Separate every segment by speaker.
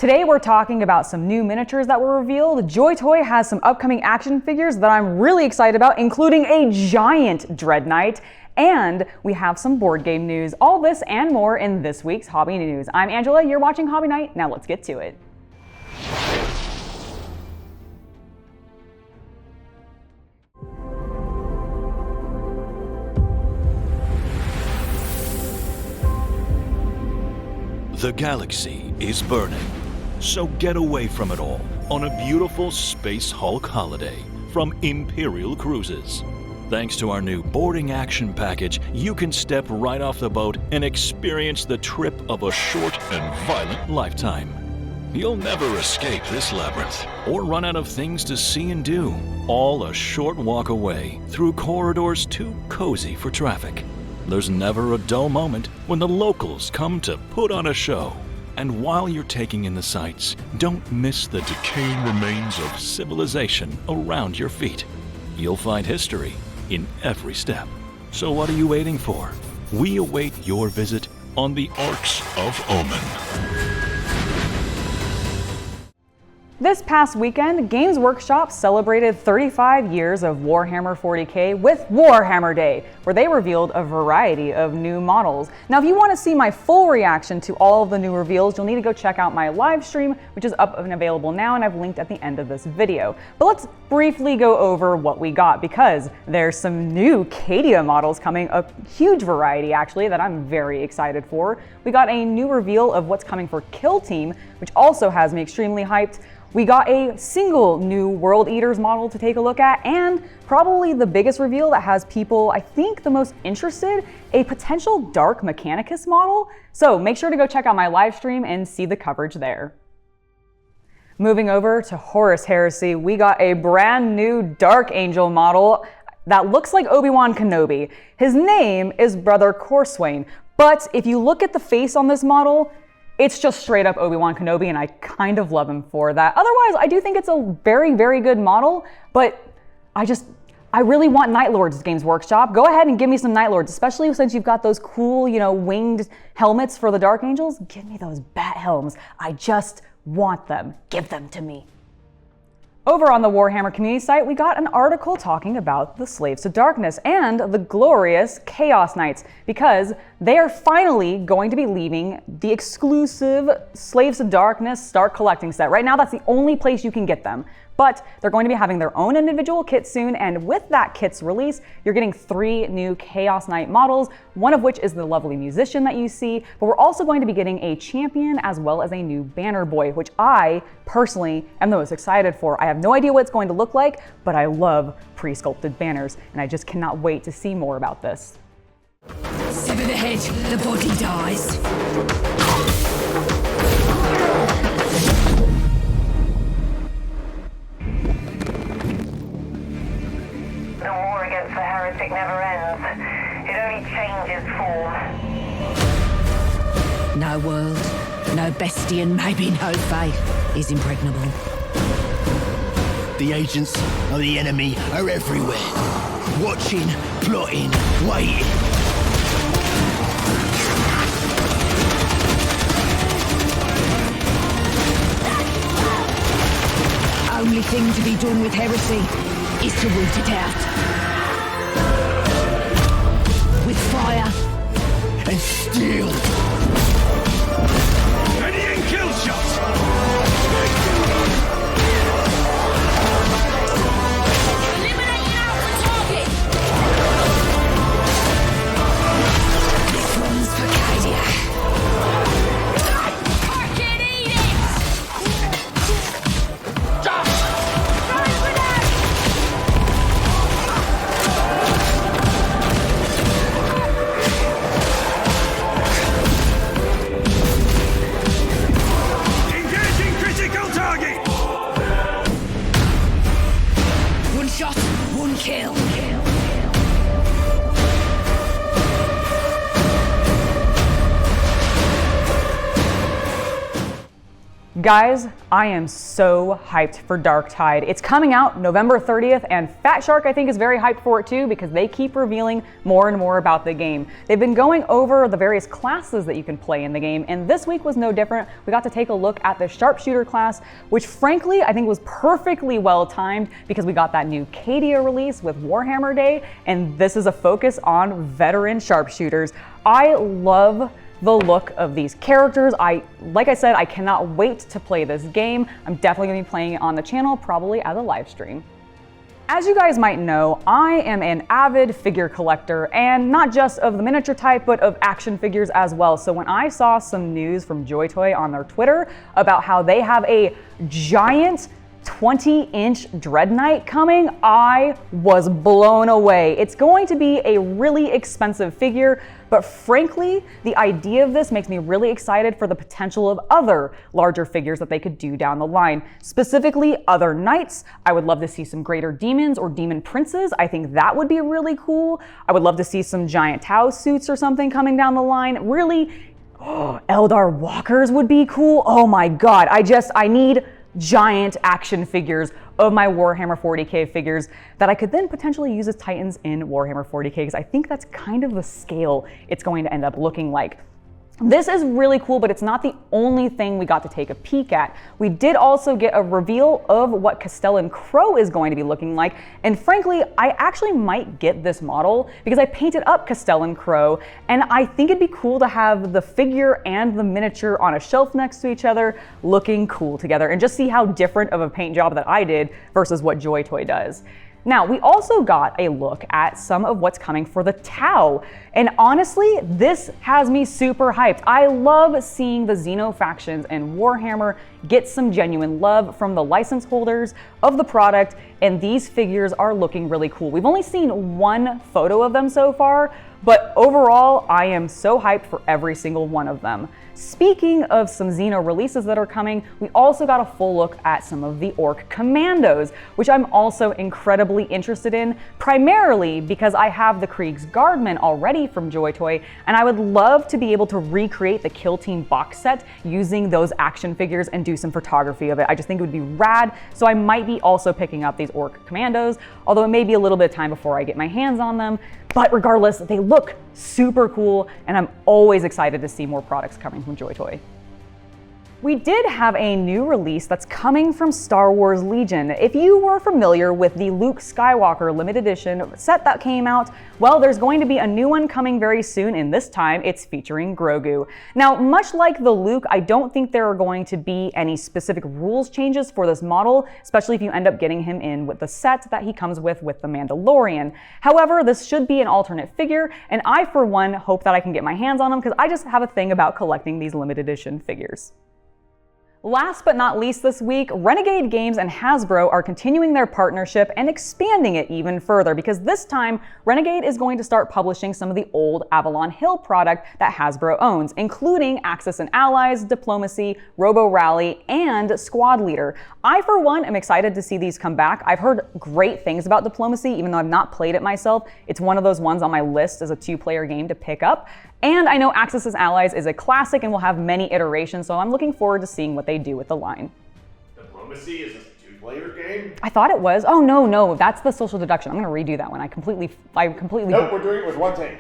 Speaker 1: Today we're talking about some new miniatures that were revealed. JoyToy has some upcoming action figures that I'm really excited about, including a giant Dreadknight, and we have some board game news. All this and more in this week's Hobby News. I'm Angela, you're watching Hobby Night. Now let's get to it.
Speaker 2: The galaxy is burning, so get away from it all on a beautiful Space Hulk holiday from Imperial Cruises. Thanks to our new boarding action package, you can step right off the boat and experience the trip of a short and violent lifetime. You'll never escape this labyrinth or run out of things to see and do, all a short walk away through corridors too cozy for traffic. There's never a dull moment when the locals come to put on a show. And while you're taking in the sights, don't miss the decaying remains of civilization around your feet. You'll find history in every step. So what are you waiting for? We await your visit on the Arcs of Omen.
Speaker 1: This past weekend, Games Workshop celebrated 35 years of Warhammer 40k with Warhammer Day, where they revealed a variety of new models. Now, if you want to see my full reaction to all of the new reveals, you'll need to go check out my live stream, which is up and available now, and I've linked at the end of this video. But let's briefly go over what we got, because there's some new Cadia models coming, a huge variety actually that I'm very excited for. We got a new reveal of what's coming for Kill Team, which also has me extremely hyped. We got a single new World Eaters model to take a look at, and probably the biggest reveal that has people, I think, the most interested, a potential Dark Mechanicus model. So make sure to go check out my live stream and see the coverage there. Moving over to Horus Heresy, we got a brand new Dark Angel model that looks like Obi-Wan Kenobi. His name is Brother Corswain, but if you look at the face on this model, it's just straight up Obi-Wan Kenobi, and I kind of love him for that. Otherwise, I do think it's a very, very good model, but I really want Night Lords, Games Workshop. Go ahead and give me some Night Lords, especially since you've got those cool, winged helmets for the Dark Angels. Give me those bat helms. I just want them. Give them to me. Over on the Warhammer community site, we got an article talking about the Slaves to Darkness and the glorious Chaos Knights, because they are finally going to be leaving the exclusive Slaves to Darkness Start Collecting set. Right now, that's the only place you can get them. But they're going to be having their own individual kit soon, and with that kit's release, you're getting 3 new Chaos Knight models, one of which is the lovely musician that you see, but we're also going to be getting a champion as well as a new banner boy, which I personally am the most excited for. I have no idea what it's going to look like, but I love pre-sculpted banners, and I just cannot wait to see more about this.
Speaker 3: Sever the head, the body dies.
Speaker 4: The war against the heretic never ends. It only changes form.
Speaker 3: No world, no bestie, and maybe no faith is impregnable.
Speaker 5: The agents of the enemy are everywhere. Watching, plotting, waiting.
Speaker 3: Only thing to be done with heresy is to root it out. With fire
Speaker 5: and steel.
Speaker 6: Readying kill shots!
Speaker 3: Eliminating Alpha target! This one's for Cadia.
Speaker 1: Guys, I am so hyped for Darktide. It's coming out November 30th, and Fat Shark I think is very hyped for it too because they keep revealing more and more about the game. They've been going over the various classes that you can play in the game, and this week was no different. We got to take a look at the Sharpshooter class, which frankly I think was perfectly well timed because we got that new Cadia release with Warhammer Day, and this is a focus on veteran sharpshooters. I love the look of these characters. Like I said, I cannot wait to play this game. I'm definitely gonna be playing it on the channel, probably as a live stream. As you guys might know, I am an avid figure collector, and not just of the miniature type, but of action figures as well. So when I saw some news from JoyToy on their Twitter about how they have a giant 20-inch Dreadknight coming, I was blown away. It's going to be a really expensive figure, but frankly, the idea of this makes me really excited for the potential of other larger figures that they could do down the line. Specifically, other knights. I would love to see some greater demons or demon princes. I think that would be really cool. I would love to see some giant Tau suits or something coming down the line. Really, Eldar walkers would be cool. Oh my god, I need giant action figures of my Warhammer 40k figures that I could then potentially use as Titans in Warhammer 40k, because I think that's kind of the scale it's going to end up looking like. This is really cool, but it's not the only thing we got to take a peek at. We did also get a reveal of what Castellan Crow is going to be looking like, and frankly, I actually might get this model because I painted up Castellan Crow, and I think it'd be cool to have the figure and the miniature on a shelf next to each other looking cool together, and just see how different of a paint job that I did versus what JoyToy does. Now, we also got a look at some of what's coming for the Tau, and honestly, this has me super hyped. I love seeing the Xeno factions and Warhammer get some genuine love from the license holders of the product, and these figures are looking really cool. We've only seen one photo of them so far, but overall, I am so hyped for every single one of them. Speaking of some Xeno releases that are coming, we also got a full look at some of the Orc Commandos, which I'm also incredibly interested in, primarily because I have the Krieg's Guardmen already from JoyToy, and I would love to be able to recreate the Kill Team box set using those action figures and do some photography of it. I just think it would be rad, so I might be also picking up these Orc Commandos, although it may be a little bit of time before I get my hands on them. But regardless, they look super cool, and I'm always excited to see more products coming from JoyToy. We did have a new release that's coming from Star Wars Legion. If you were familiar with the Luke Skywalker limited edition set that came out, well, there's going to be a new one coming very soon, and this time it's featuring Grogu. Now, much like the Luke, I don't think there are going to be any specific rules changes for this model, especially if you end up getting him in with the set that he comes with the Mandalorian. However, this should be an alternate figure, and I, for one, hope that I can get my hands on him because I just have a thing about collecting these limited edition figures. Last but not least this week, Renegade Games and Hasbro are continuing their partnership and expanding it even further because this time, Renegade is going to start publishing some of the old Avalon Hill product that Hasbro owns, including Axis and Allies, Diplomacy, Robo Rally, and Squad Leader. I, for one, am excited to see these come back. I've heard great things about Diplomacy, even though I've not played it myself. It's one of those ones on my list as a two-player game to pick up. And I know Axis and Allies is a classic and will have many iterations, so I'm looking forward to seeing what they do with the line.
Speaker 6: Diplomacy is a two-player game?
Speaker 1: I thought it was. Oh, no, that's the social deduction. I'm gonna redo that one. I completely.
Speaker 6: Nope, we're doing it with one take.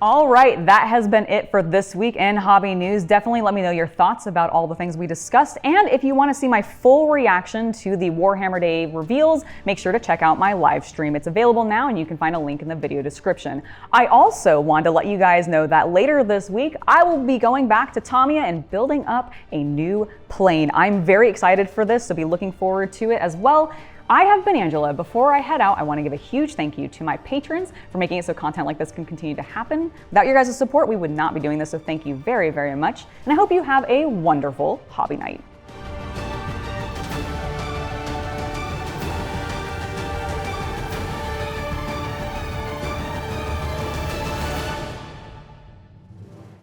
Speaker 1: All right, that has been it for this week in Hobby News. Definitely let me know your thoughts about all the things we discussed. And if you want to see my full reaction to the Warhammer Day reveals, make sure to check out my live stream. It's available now and you can find a link in the video description. I also wanted to let you guys know that later this week, I will be going back to Tamiya and building up a new plane. I'm very excited for this, so be looking forward to it as well. I have been Angela. Before I head out, I want to give a huge thank you to my patrons for making it so content like this can continue to happen. Without your guys' support, we would not be doing this, so thank you very, very much. And I hope you have a wonderful hobby night.